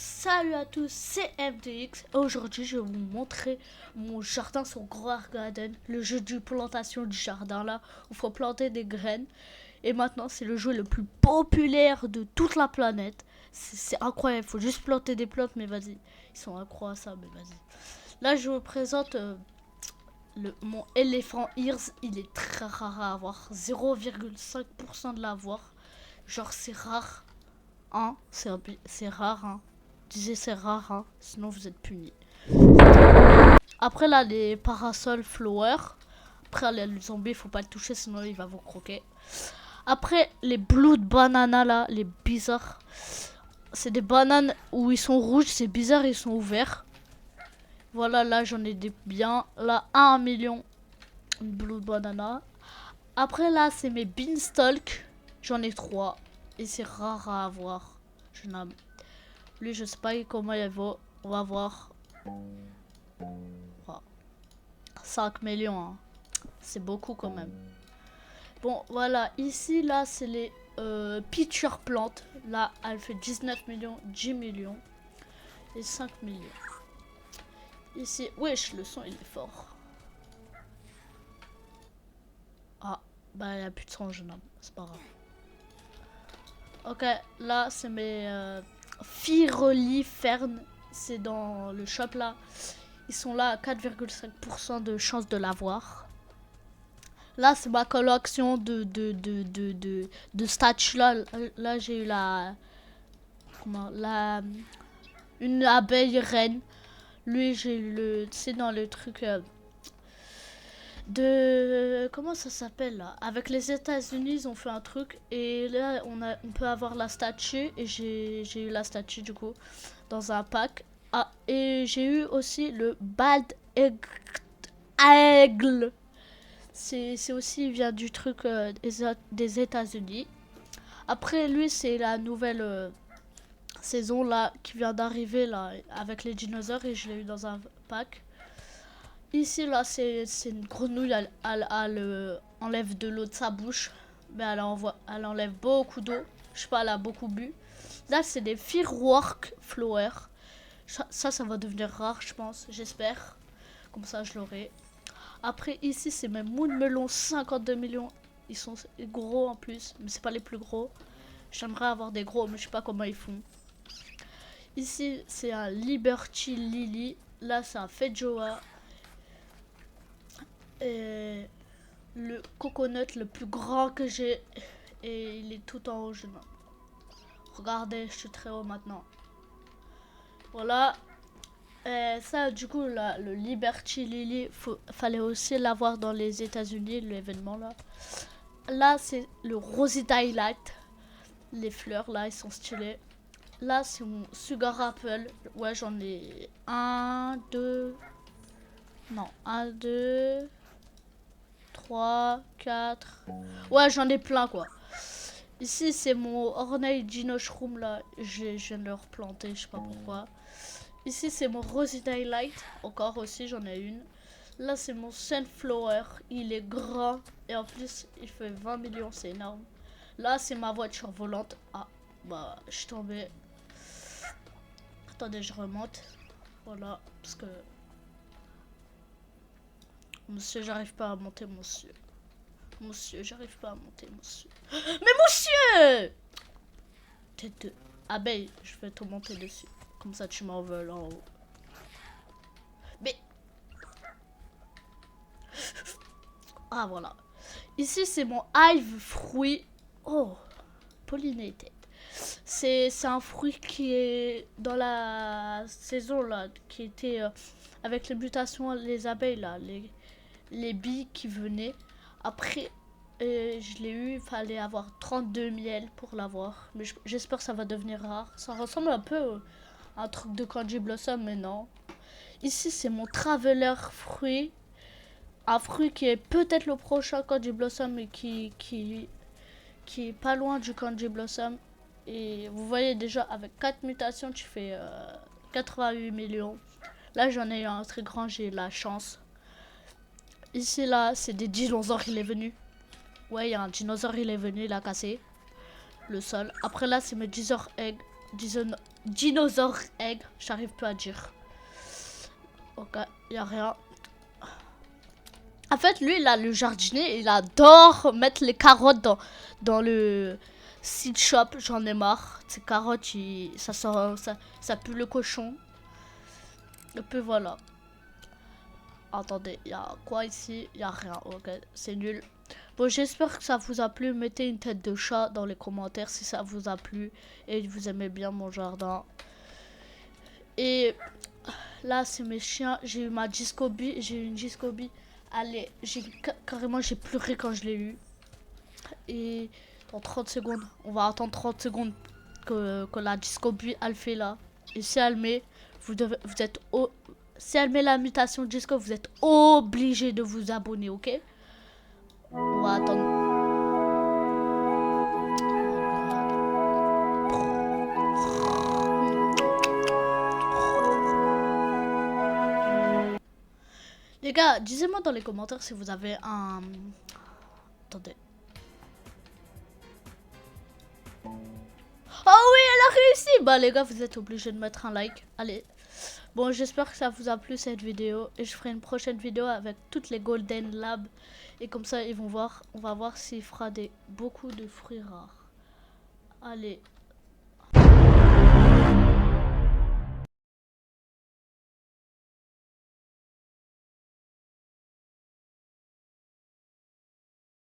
Salut à tous, c'est MDX. Aujourd'hui, je vais vous montrer mon jardin sur Grow Garden, le jeu de plantation du jardin là, où il faut planter des graines. Et maintenant, c'est le jeu le plus populaire de toute la planète. C'est incroyable, il faut juste planter des plantes, mais vas-y, ils sont incroyables ça, mais vas-y. Là, je vous présente mon éléphant Ears. Il est très rare à avoir, 0,5% de l'avoir. Genre, c'est rare, hein, c'est rare, hein. Disais c'est rare, hein, sinon vous êtes punis. Après là, les parasols flowers. Après les zombies, faut pas le toucher, sinon il va vous croquer. Après les blood banana là, les bizarres. C'est des bananes où ils sont rouges, c'est bizarre, ils sont ouverts. Voilà, là j'en ai des bien. Là, 1 million blood banana. Après là, c'est mes beanstalk. J'en ai 3. Et c'est rare à avoir. Lui, je sais pas comment il vaut. On va voir. 5 millions. Hein. C'est beaucoup quand même. Bon, voilà. Ici, là, c'est les pitcher plantes. Là, elle fait 19 millions, 10 millions. Et 5 millions. Ici, wesh, le son, il est fort. Ah, bah, il n'y a plus de son, jeune homme. C'est pas grave. Ok, là, c'est mes Firoli Fern. C'est dans le shop, là. Ils sont là à 4,5% de chance de l'avoir. Là, c'est ma collection de statues. Là j'ai eu une abeille reine. Lui, j'ai eu c'est dans le truc comment ça s'appelle là? Avec les États-Unis, ils ont fait un truc. Et là, on peut avoir la statue. Et j'ai eu la statue, du coup, dans un pack. Ah, et j'ai eu aussi le bald aigle. C'est aussi, il vient du truc des États-Unis. Après, lui, c'est la nouvelle saison là qui vient d'arriver là avec les dinosaures et je l'ai eu dans un pack. Ici, là, c'est une grenouille. Elle enlève de l'eau de sa bouche, mais elle enlève beaucoup d'eau. Je sais pas, elle a beaucoup bu. Là, c'est des firework flowers. Ça va devenir rare, je pense, j'espère. Comme ça, je l'aurai. Après, ici, c'est mes Moon Melon 52 millions. Ils sont gros en plus, mais c'est pas les plus gros. J'aimerais avoir des gros, mais je sais pas comment ils font. Ici, c'est un Liberty Lily. Là, c'est un Feijoa. Et le coconut le plus grand que j'ai. Et il est tout en haut, je vois. Regardez, je suis très haut maintenant. Voilà. Ça, du coup, là, le Liberty Lily, fallait aussi l'avoir dans les États-Unis, l'événement là. Là, c'est le Rosy Daylight. Les fleurs, là, ils sont stylés. Là, c'est mon Sugar Apple. Ouais, j'en ai 1, 2. Non, 1, 2, 3, 4. Ouais, j'en ai plein, quoi. Ici, c'est mon Ornate Dinoshroom, là. Je viens de le replanter, je sais pas pourquoi. Ici, c'est mon Rosy Daylight. Encore aussi, j'en ai une. Là, c'est mon Sunflower. Il est grand. Et en plus, il fait 20 millions. C'est énorme. Là, c'est ma voiture volante. Ah, bah, je suis tombée. Attendez, je remonte. Voilà. Parce que... Monsieur, j'arrive pas à monter, monsieur. Monsieur, j'arrive pas à monter, monsieur. Mais monsieur! Tête de abeille, je vais te monter dessus. Comme ça, tu m'envoles en haut. Mais... Ah, voilà. Ici, c'est mon hive fruit. Oh, pollinated. C'est un fruit qui est dans la saison, là, qui était avec les mutations, les abeilles, là, les billes qui venaient. Après, je l'ai eu, il fallait avoir 32 miel pour l'avoir. Mais j'espère que ça va devenir rare. Ça ressemble un peu à un truc de Candy Blossom, mais non. Ici, c'est mon Traveler fruit. Un fruit qui est peut-être le prochain Candy Blossom, mais qui est pas loin du Candy Blossom. Et vous voyez déjà, avec 4 mutations, tu fais 88 millions. Là, j'en ai eu un très grand, j'ai la chance. Ici, là, c'est des dinosaures, il est venu. Ouais, il y a un dinosaure, il est venu, il a cassé le sol. Après, là, c'est mes dinosaures eggs. Dinosaur egg. J'arrive plus à dire. Ok, y a rien. En fait, lui, là, le jardinier, il adore mettre les carottes dans le seed shop. J'en ai marre. Ces carottes, ça pue le cochon. Et puis voilà. Attendez, il y a quoi ici? Il y a rien. Ok, c'est nul. Bon, j'espère que ça vous a plu. Mettez une tête de chat dans les commentaires si ça vous a plu et vous aimez bien mon jardin. Et là, c'est mes chiens. J'ai eu ma Discoby. J'ai eu une Discoby. Allez, carrément, j'ai pleuré quand je l'ai eu. Et dans 30 secondes, on va attendre 30 secondes que la Discoby elle fait là. Et si elle met, si elle met la mutation Disco, vous êtes obligé de vous abonner, ok? On va attendre. Les gars, disez-moi dans les commentaires si vous avez un... Attendez. Oh oui, elle a réussi! Bah les gars, vous êtes obligés de mettre un like. Allez. Bon, j'espère que ça vous a plu cette vidéo. Et je ferai une prochaine vidéo avec toutes les Golden Labs. Et comme ça, ils vont voir. On va voir s'il fera beaucoup de fruits rares. Allez.